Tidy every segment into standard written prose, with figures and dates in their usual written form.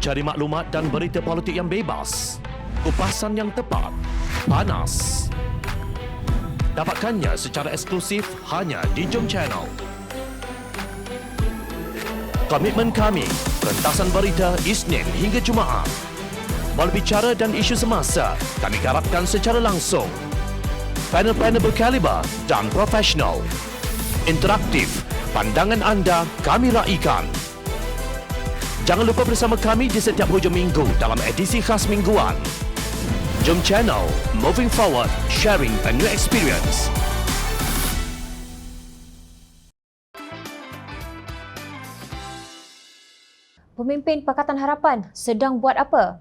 Cari maklumat dan berita politik yang bebas, kupasan yang tepat, panas. Dapatkannya secara eksklusif hanya di Jom Channel. Komitmen kami, pentasan berita Isnin hingga Jumaat. Berbicara dan isu semasa, kami garapkan secara langsung. Panel-panel berkaliber dan profesional. Interaktif, pandangan anda kami raikan. Jangan lupa bersama kami di setiap hujung minggu dalam edisi khas mingguan. Jom Channel, moving forward, sharing a new experience. Pemimpin Pakatan Harapan sedang buat apa?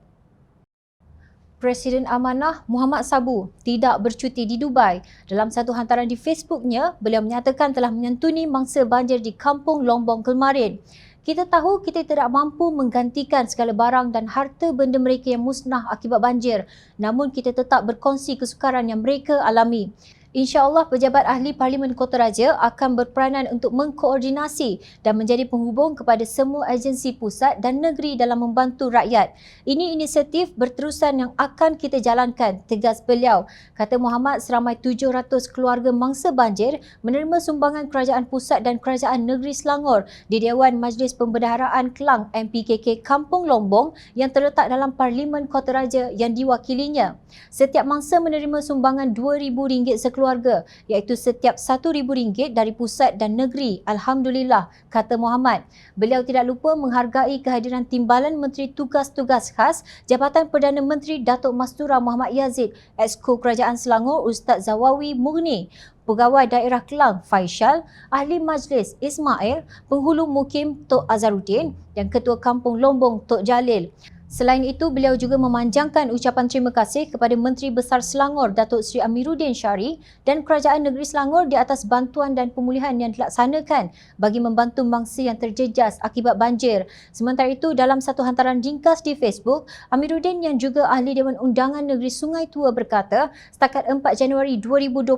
Presiden Amanah Muhammad Sabu tidak bercuti di Dubai. Dalam satu hantaran di Facebooknya, beliau menyatakan telah menyantuni mangsa banjir di Kampung Lombong kemarin. Kita tahu kita tidak mampu menggantikan segala barang dan harta benda mereka yang musnah akibat banjir. Namun kita tetap berkongsi kesukaran yang mereka alami. InsyaAllah pejabat ahli Parlimen Kota Raja akan berperanan untuk mengkoordinasi dan menjadi penghubung kepada semua agensi pusat dan negeri dalam membantu rakyat. Ini inisiatif berterusan yang akan kita jalankan, tegas beliau. Kata Muhammad, seramai 700 keluarga mangsa banjir menerima sumbangan kerajaan pusat dan kerajaan negeri Selangor di Dewan Majlis Pembendaharaan Kelang MPKK Kampung Lombong yang terletak dalam Parlimen Kota Raja yang diwakilinya. Setiap mangsa menerima sumbangan RM2,000 sekeluarga, iaitu setiap RM1,000 dari pusat dan negeri. Alhamdulillah, kata Muhammad. Beliau tidak lupa menghargai kehadiran Timbalan Menteri Tugas-Tugas Khas Jabatan Perdana Menteri Datuk Mastura Muhammad Yazid, Exco Kerajaan Selangor Ustaz Zawawi Murni, Pegawai Daerah Kelang Faisal, Ahli Majlis Ismail, Penghulu Mukim Tok Azharuddin dan Ketua Kampung Lombong Tok Jalil. Selain itu, beliau juga memanjangkan ucapan terima kasih kepada Menteri Besar Selangor Datuk Seri Amiruddin Syari dan Kerajaan Negeri Selangor di atas bantuan dan pemulihan yang dilaksanakan bagi membantu mangsa yang terjejas akibat banjir. Sementara itu, dalam satu hantaran ringkas di Facebook, Amiruddin yang juga Ahli Dewan Undangan Negeri Sungai Tua berkata, setakat 4 Januari 2022,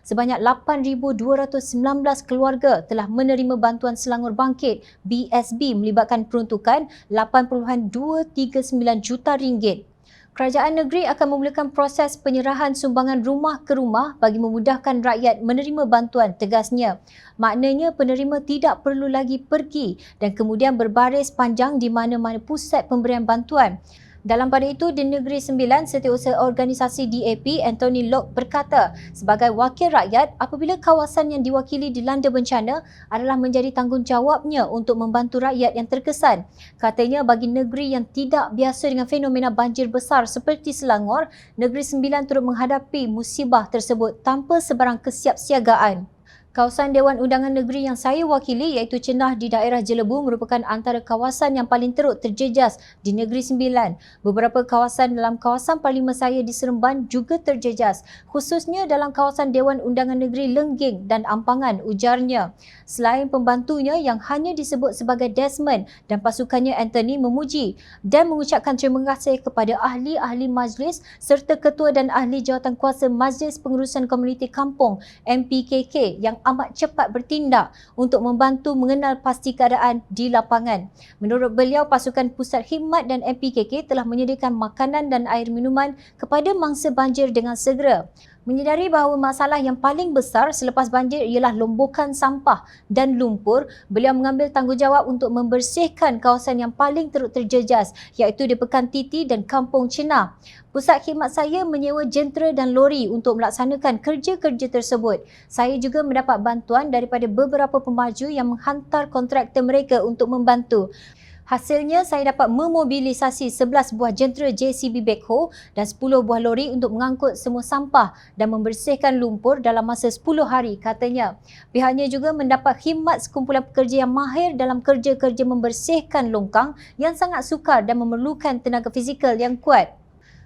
sebanyak 8,219 keluarga telah menerima bantuan Selangor Bangkit BSB melibatkan peruntukan 8.239 juta ringgit. Kerajaan negeri akan memulakan proses penyerahan sumbangan rumah ke rumah bagi memudahkan rakyat menerima bantuan, tegasnya. Maknanya penerima tidak perlu lagi pergi dan kemudian berbaris panjang di mana-mana pusat pemberian bantuan. Dalam pada itu, di Negeri Sembilan, Setiausaha Organisasi DAP Anthony Locke berkata, sebagai wakil rakyat, apabila kawasan yang diwakili dilanda bencana adalah menjadi tanggungjawabnya untuk membantu rakyat yang terkesan. Katanya, bagi negeri yang tidak biasa dengan fenomena banjir besar seperti Selangor, Negeri Sembilan turut menghadapi musibah tersebut tanpa sebarang kesiapsiagaan. Kawasan Dewan Undangan Negeri yang saya wakili iaitu Cenah di daerah Jelebu merupakan antara kawasan yang paling teruk terjejas di Negeri Sembilan. Beberapa kawasan dalam kawasan parlimen saya di Seremban juga terjejas, khususnya dalam kawasan Dewan Undangan Negeri Lengging dan Ampangan, ujarnya. Selain pembantunya yang hanya disebut sebagai Desmond dan pasukannya, Anthony memuji dan mengucapkan terima kasih kepada ahli-ahli majlis serta ketua dan ahli jawatankuasa Majlis Pengurusan Komuniti Kampung MPKK yang amat cepat bertindak untuk membantu mengenal pasti keadaan di lapangan. Menurut beliau, pasukan Pusat Khidmat dan MPKK telah menyediakan makanan dan air minuman kepada mangsa banjir dengan segera. Menyedari bahawa masalah yang paling besar selepas banjir ialah lombokan sampah dan lumpur, beliau mengambil tanggungjawab untuk membersihkan kawasan yang paling teruk terjejas iaitu di Pekan Titi dan Kampung Cenah. Pusat khidmat saya menyewa jentera dan lori untuk melaksanakan kerja-kerja tersebut. Saya juga mendapat bantuan daripada beberapa pemaju yang menghantar kontraktor mereka untuk membantu. Hasilnya, saya dapat memobilisasi 11 buah jentera JCB Backhoe dan 10 buah lori untuk mengangkut semua sampah dan membersihkan lumpur dalam masa 10 hari, katanya. Pihaknya juga mendapat khidmat sekumpulan pekerja yang mahir dalam kerja-kerja membersihkan longkang yang sangat sukar dan memerlukan tenaga fizikal yang kuat.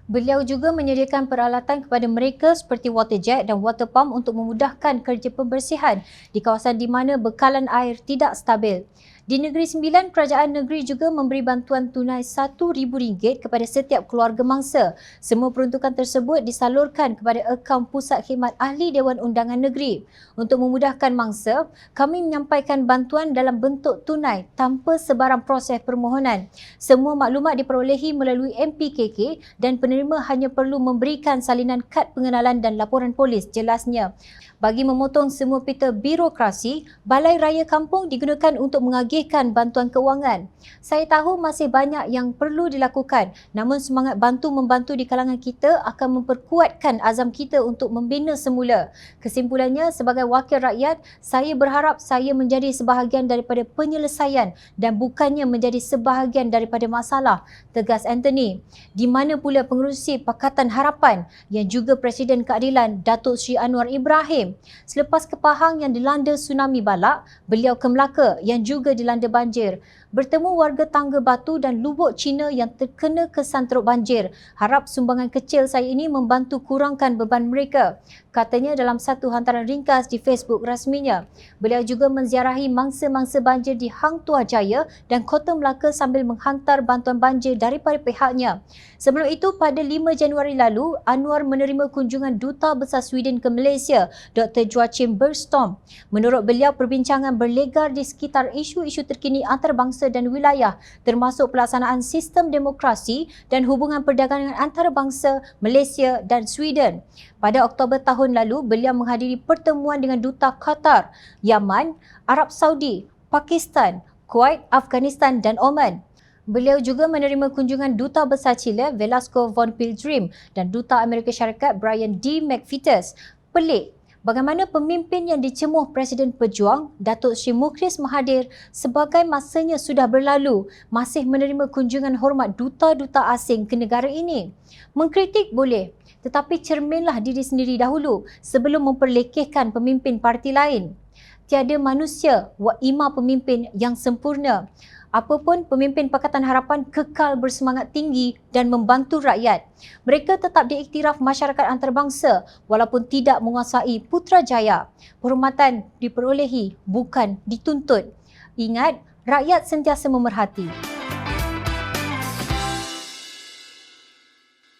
Beliau juga menyediakan peralatan kepada mereka seperti water jet dan water pump untuk memudahkan kerja pembersihan di kawasan di mana bekalan air tidak stabil. Di Negeri Sembilan, Kerajaan Negeri juga memberi bantuan tunai RM1,000 kepada setiap keluarga mangsa. Semua peruntukan tersebut disalurkan kepada akaun Pusat Khidmat Ahli Dewan Undangan Negeri. Untuk memudahkan mangsa, kami menyampaikan bantuan dalam bentuk tunai tanpa sebarang proses permohonan. Semua maklumat diperolehi melalui MPKK dan penerima hanya perlu memberikan salinan kad pengenalan dan laporan polis, jelasnya. Bagi memotong semua pita birokrasi, Balai Raya Kampung digunakan untuk mengagihkan bantuan keuangan. Saya tahu masih banyak yang perlu dilakukan, namun semangat bantu-membantu di kalangan kita akan memperkuatkan azam kita untuk membina semula. Kesimpulannya, sebagai wakil rakyat, saya berharap saya menjadi sebahagian daripada penyelesaian dan bukannya menjadi sebahagian daripada masalah, tegas Anthony. Di mana pula pengerusi Pakatan Harapan yang juga Presiden Keadilan Datuk Seri Anwar Ibrahim? Selepas ke Pahang yang dilanda tsunami balak, beliau ke Melaka yang juga dilanda banjir. Bertemu warga Tangga Batu dan Lubuk Cina yang terkena kesan teruk banjir. Harap sumbangan kecil saya ini membantu kurangkan beban mereka, katanya dalam satu hantaran ringkas di Facebook rasminya. Beliau juga menziarahi mangsa-mangsa banjir di Hang Tuah Jaya dan Kota Melaka sambil menghantar bantuan banjir daripada pihaknya. Sebelum itu, pada 5 Januari lalu, Anwar menerima kunjungan Duta Besar Sweden ke Malaysia, Dr. Joachim Bergstorm. Menurut beliau, perbincangan berlegar di sekitar isu-isu terkini antarabangsa dan wilayah, termasuk pelaksanaan sistem demokrasi dan hubungan perdagangan antarabangsa Malaysia dan Sweden. Pada Oktober tahun lalu, beliau menghadiri pertemuan dengan Duta Qatar, Yaman, Arab Saudi, Pakistan, Kuwait, Afghanistan dan Oman. Beliau juga menerima kunjungan Duta Besar Chile, Velasco von Pilgrim dan Duta Amerika Syarikat, Brian D. McVitus. Pelik bagaimana pemimpin yang dicemuh Presiden Pejuang, Datuk Seri Mukhlis Mahathir, sebagai masanya sudah berlalu, masih menerima kunjungan hormat duta-duta asing ke negara ini. Mengkritik boleh, tetapi cerminlah diri sendiri dahulu sebelum memperlekehkan pemimpin parti lain. Tiada manusia wa ima pemimpin yang sempurna. Apapun, pemimpin Pakatan Harapan kekal bersemangat tinggi dan membantu rakyat. Mereka tetap diiktiraf masyarakat antarabangsa walaupun tidak menguasai Putrajaya. Penghormatan diperolehi, bukan dituntut. Ingat, rakyat sentiasa memerhati.